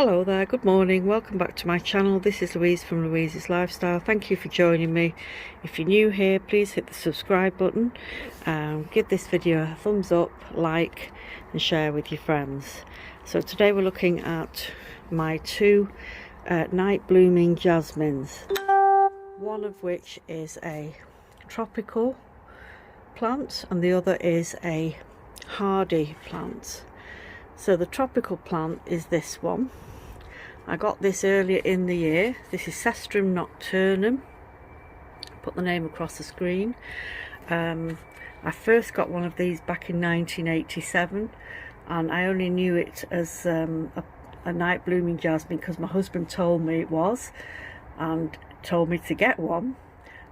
Hello there, good morning, welcome back to my channel. This is Louise from Louise's Lifestyle. Thank you for joining me. If you're new here, please hit the subscribe button, give this video a thumbs up, like and share with your friends. So today we're looking at my two night blooming jasmines, one of which is a tropical plant and the other is a hardy plant. So the tropical plant is this one. I got this earlier in the year. This is Cestrum Nocturnum. Put the name across the screen. I first got one of these back in 1987 and I only knew it as a night blooming jasmine because my husband told me it was and told me to get one,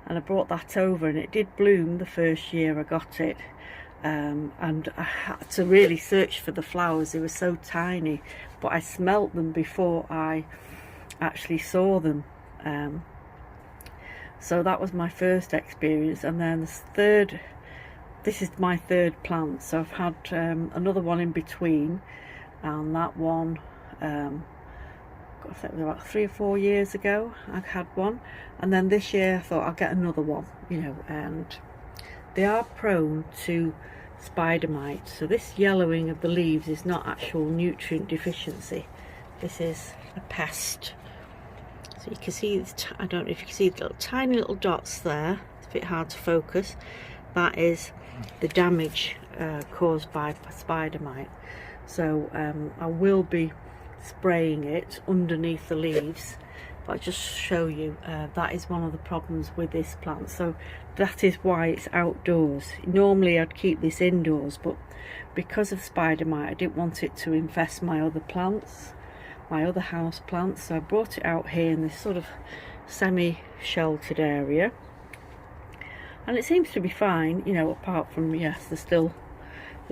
and I brought that over and it did bloom the first year I got it. And I had to really search for the flowers. They were so tiny, but I smelt them before I actually saw them. So that was my first experience. And then this is my third plant. So I've had another one in between, and that one I think it was about 3 or 4 years ago I had one, and then this year I thought I'll get another one, and they are prone to spider mite. So this yellowing of the leaves is not actual nutrient deficiency. This is a pest. So you can see, I don't know if you can see the little tiny little dots there. It's a bit hard to focus. That is the damage caused by spider mite. So I will be spraying it underneath the leaves. I'll just show you, that is one of the problems with this plant. So that is why it's outdoors. Normally I'd keep this indoors, but because of spider mite I didn't want it to infest my other plants, my other house plants. So I brought it out here in this sort of semi-sheltered area, and it seems to be fine, apart from, yes, there's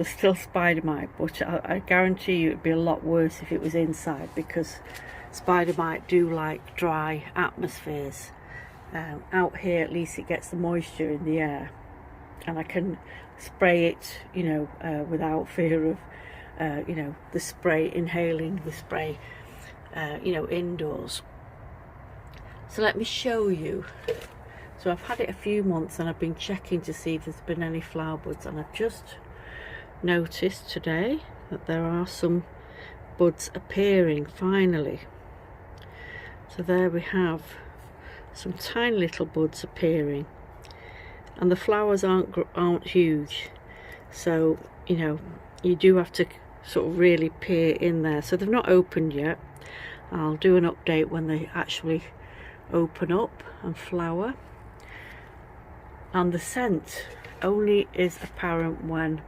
still spider mite, but I guarantee you it'd be a lot worse if it was inside, because spider mite do like dry atmospheres. Out here at least it gets the moisture in the air, and I can spray it, without fear of, the spray, inhaling the spray, indoors. So let me show you. So I've had it a few months and I've been checking to see if there's been any flower buds, and I've just noticed today that there are some buds appearing finally. So there we have some tiny little buds appearing, and the flowers aren't huge, so you do have to sort of really peer in there. So they've not opened yet. I'll do an update when they actually open up and flower, and the scent only is apparent when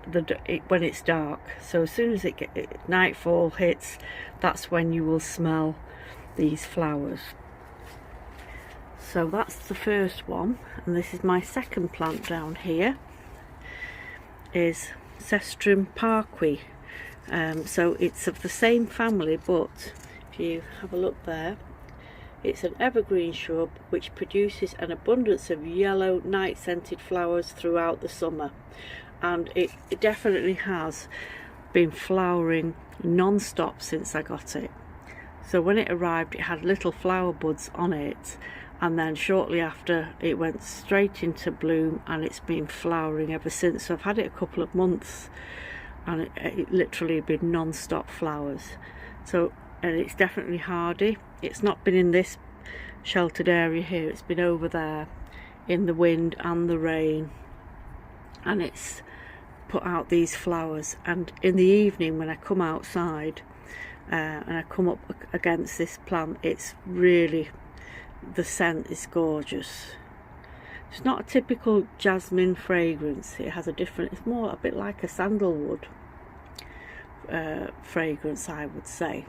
it's dark. So as soon as nightfall hits, that's when you will smell these flowers. So that's the first one, and this is my second plant down here, is Cestrum Parqui. So it's of the same family, but if you have a look there, it's an evergreen shrub which produces an abundance of yellow night scented flowers throughout the summer, and it definitely has been flowering non-stop since I got it. So when it arrived it had little flower buds on it, and then shortly after it went straight into bloom, and it's been flowering ever since. So I've had it a couple of months and it literally been non-stop flowers. So, and it's definitely hardy. It's not been in this sheltered area here, it's been over there in the wind and the rain, and it's put out these flowers. And in the evening when I come outside and I come up against this plant, it's really, the scent is gorgeous. It's not a typical jasmine fragrance. It has a different, it's more a bit like a sandalwood fragrance, I would say.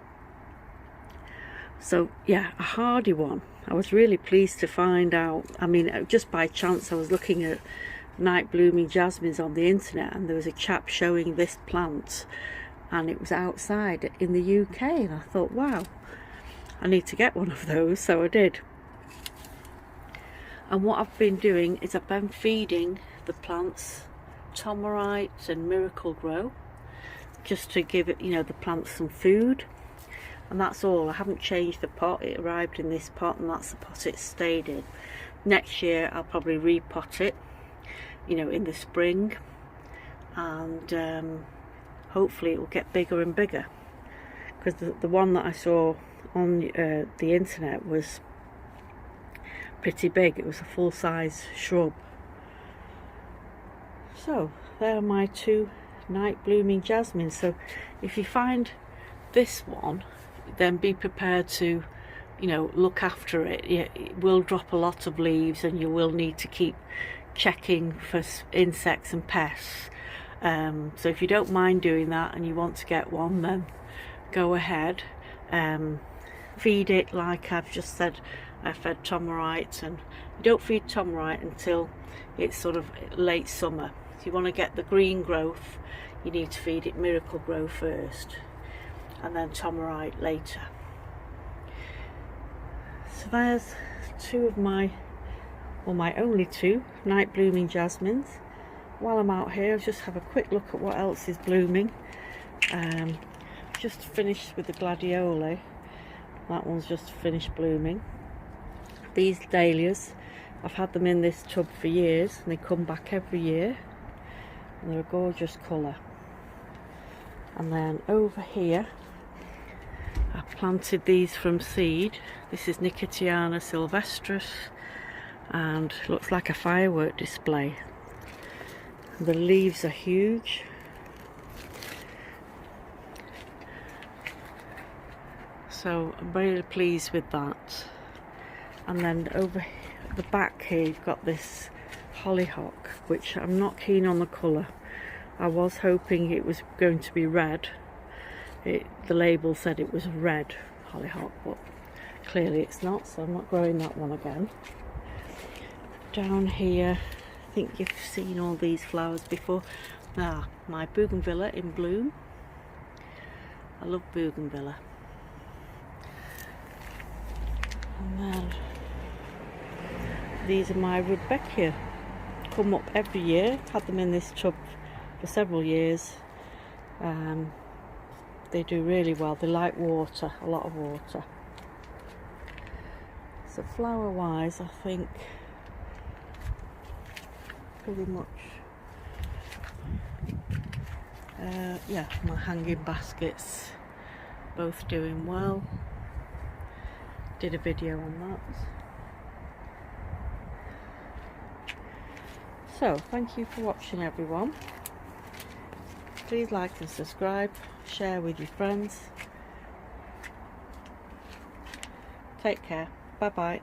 So yeah, a hardy one. I was really pleased to find out. I mean, just by chance I was looking at night blooming jasmines on the internet, and there was a chap showing this plant, and it was outside in the UK, and I thought, wow, I need to get one of those. So I did. And what I've been doing is I've been feeding the plants Tomorite and Miracle Grow, just to give it, the plants some food. and that's all. I haven't changed the pot. It arrived in this pot and that's the pot it stayed in. Next year I'll probably repot it, you know, in the spring, and hopefully it will get bigger and bigger, because the one that I saw on the internet was pretty big. It was a full-size shrub. So there are my 2 night blooming jasmines. So if you find this one, then be prepared to, you know, look after it. It will drop a lot of leaves and you will need to keep checking for insects and pests. So if you don't mind doing that and you want to get one, then go ahead. Feed it like I've just said. I fed Tomorite, and you don't feed Tomorite until it's sort of late summer. If you want to get the green growth, you need to feed it Miracle Grow first, and then Tomorite later. So there's 2 of my, well, my only 2 night blooming jasmines. While I'm out here, I'll just have a quick look at what else is blooming. Just finished with the gladioli. That one's just finished blooming. These dahlias, I've had them in this tub for years and they come back every year, and they're a gorgeous colour. And then over here I planted these from seed. This is Nicotiana sylvestris, and looks like a firework display. The leaves are huge. So I'm really pleased with that. And then over the back here you've got this hollyhock, which I'm not keen on the colour. I was hoping it was going to be red. The label said it was red hollyhock, but clearly it's not, so I'm not growing that one again. Down here, I think you've seen all these flowers before. My bougainvillea in bloom. I love bougainvillea. And then these are my rudbeckia. Come up every year. Had them in this tub for several years. They do really well. They like water, a lot of water. So flower wise, I think pretty much yeah, my hanging baskets both doing well. Did a video on that. So thank you for watching, everyone. Please like and subscribe, share with your friends. Take care. Bye bye.